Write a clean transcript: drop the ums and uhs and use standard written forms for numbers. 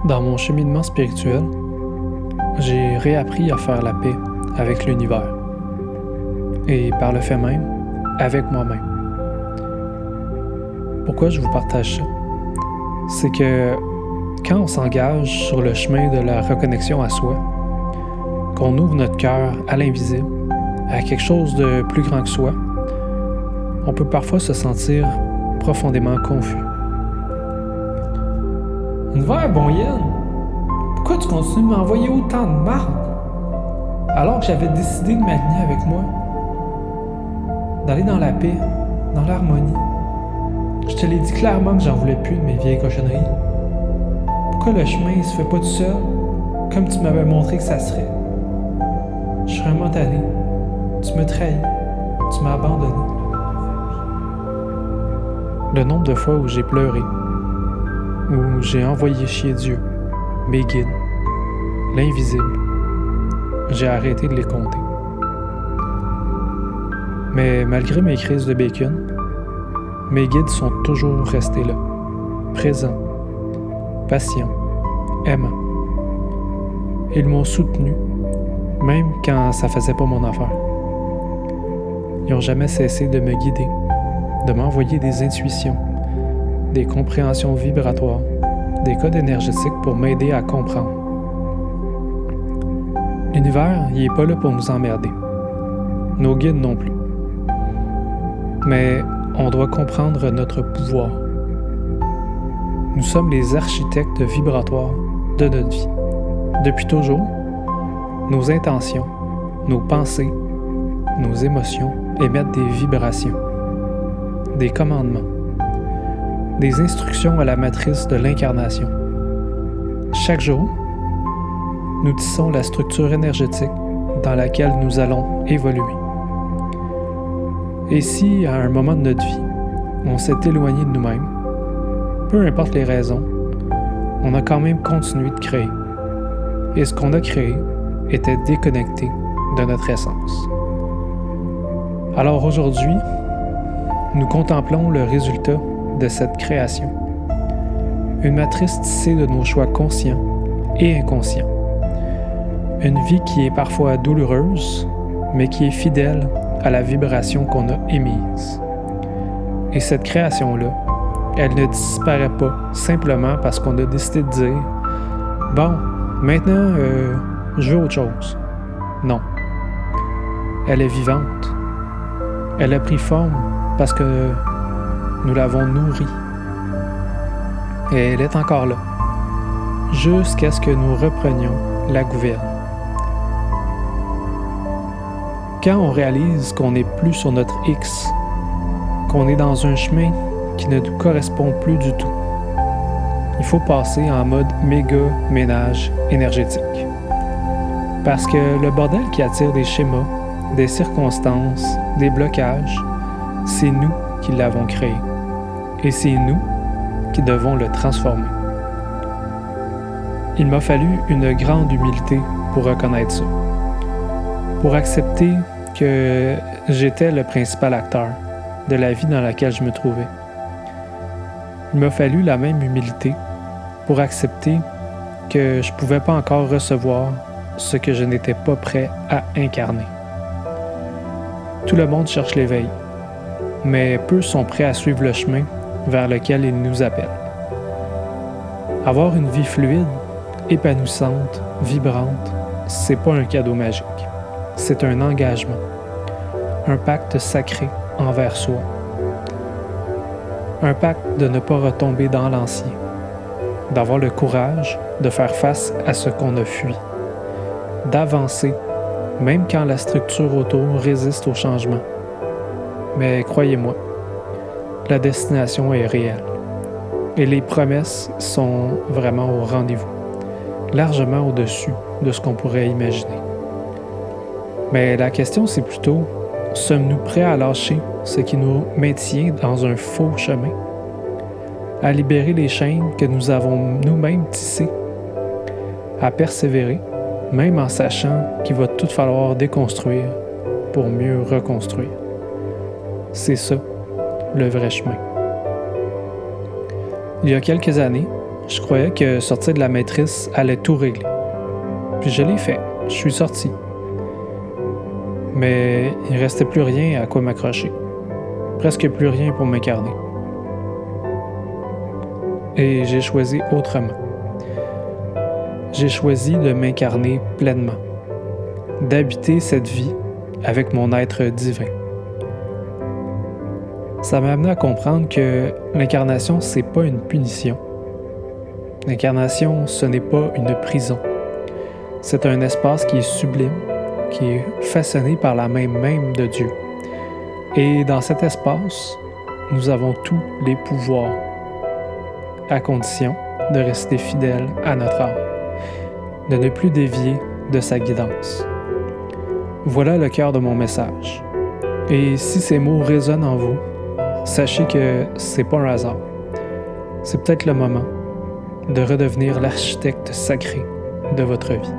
Dans mon cheminement spirituel, j'ai réappris à faire la paix avec l'univers et par le fait même, avec moi-même. Pourquoi je vous partage ça? C'est que quand on s'engage sur le chemin de la reconnexion à soi, qu'on ouvre notre cœur à l'invisible, à quelque chose de plus grand que soi, on peut parfois se sentir profondément confus. Univers, bon Yann, pourquoi tu continues de m'envoyer autant de marde? Alors que j'avais décidé de m'aligner avec moi, d'aller dans la paix, dans l'harmonie. Je te l'ai dit clairement que j'en voulais plus de mes vieilles cochonneries. Pourquoi le chemin il se fait pas tout seul, comme tu m'avais montré que ça serait? Je suis vraiment tanné. Tu me trahis. Tu m'as abandonné. Le nombre de fois où j'ai pleuré, où j'ai envoyé chier Dieu, mes guides, l'invisible, j'ai arrêté de les compter. Mais malgré mes crises de bacon, mes guides sont toujours restés là, présents, patients, aimants. Ils m'ont soutenu, même quand ça faisait pas mon affaire. Ils n'ont jamais cessé de me guider, de m'envoyer des intuitions, des compréhensions vibratoires, des codes énergétiques pour m'aider à comprendre. L'univers, il n'est pas là pour nous emmerder. Nos guides non plus. Mais on doit comprendre notre pouvoir. Nous sommes les architectes vibratoires de notre vie. Depuis toujours, nos intentions, nos pensées, nos émotions émettent des vibrations, des commandements, des instructions à la matrice de l'incarnation. Chaque jour, nous tissons la structure énergétique dans laquelle nous allons évoluer. Et si, à un moment de notre vie, on s'est éloigné de nous-mêmes, peu importe les raisons, on a quand même continué de créer. Et ce qu'on a créé était déconnecté de notre essence. Alors aujourd'hui, nous contemplons le résultat de cette création. Une matrice tissée de nos choix conscients et inconscients. Une vie qui est parfois douloureuse, mais qui est fidèle à la vibration qu'on a émise. Et cette création-là, elle ne disparaît pas simplement parce qu'on a décidé de dire « Bon, maintenant, je veux autre chose. » Non. Elle est vivante. Elle a pris forme parce que nous l'avons nourrie. Et elle est encore là, jusqu'à ce que nous reprenions la gouverne. Quand on réalise qu'on n'est plus sur notre X, qu'on est dans un chemin qui ne nous correspond plus du tout, il faut passer en mode méga ménage énergétique. Parce que le bordel qui attire des schémas, des circonstances, des blocages, c'est nous qui l'avons créé. Et c'est nous qui devons le transformer. Il m'a fallu une grande humilité pour reconnaître ça. Pour accepter que j'étais le principal acteur de la vie dans laquelle je me trouvais. Il m'a fallu la même humilité pour accepter que je ne pouvais pas encore recevoir ce que je n'étais pas prêt à incarner. Tout le monde cherche l'éveil, mais peu sont prêts à suivre le chemin vers lequel il nous appelle. Avoir une vie fluide, épanouissante, vibrante, c'est pas un cadeau magique. C'est un engagement, un pacte sacré envers soi. Un pacte de ne pas retomber dans l'ancien, d'avoir le courage de faire face à ce qu'on a fui, d'avancer, même quand la structure autour résiste au changement. Mais croyez-moi, la destination est réelle et les promesses sont vraiment au rendez-vous, largement au-dessus de ce qu'on pourrait imaginer. Mais la question, c'est plutôt, sommes-nous prêts à lâcher ce qui nous maintient dans un faux chemin? À libérer les chaînes que nous avons nous-mêmes tissées? À persévérer, même en sachant qu'il va tout falloir déconstruire pour mieux reconstruire? C'est ça, le vrai chemin. Il y a quelques années, Je croyais que sortir de la maîtrise allait tout régler. Puis je l'ai fait. Je suis sorti. Mais il ne restait plus rien à quoi m'accrocher. Presque plus rien pour m'incarner. Et j'ai choisi autrement. J'ai choisi de m'incarner pleinement, d'habiter cette vie avec mon être divin. Ça m'a amené à comprendre que l'incarnation, c'est pas une punition. L'incarnation, ce n'est pas une prison. C'est un espace qui est sublime, qui est façonné par la main même de Dieu. Et dans cet espace, nous avons tous les pouvoirs, à condition de rester fidèles à notre âme, de ne plus dévier de sa guidance. Voilà le cœur de mon message. Et si ces mots résonnent en vous, sachez que c'est pas un hasard. C'est peut-être le moment de redevenir l'architecte sacré de votre vie.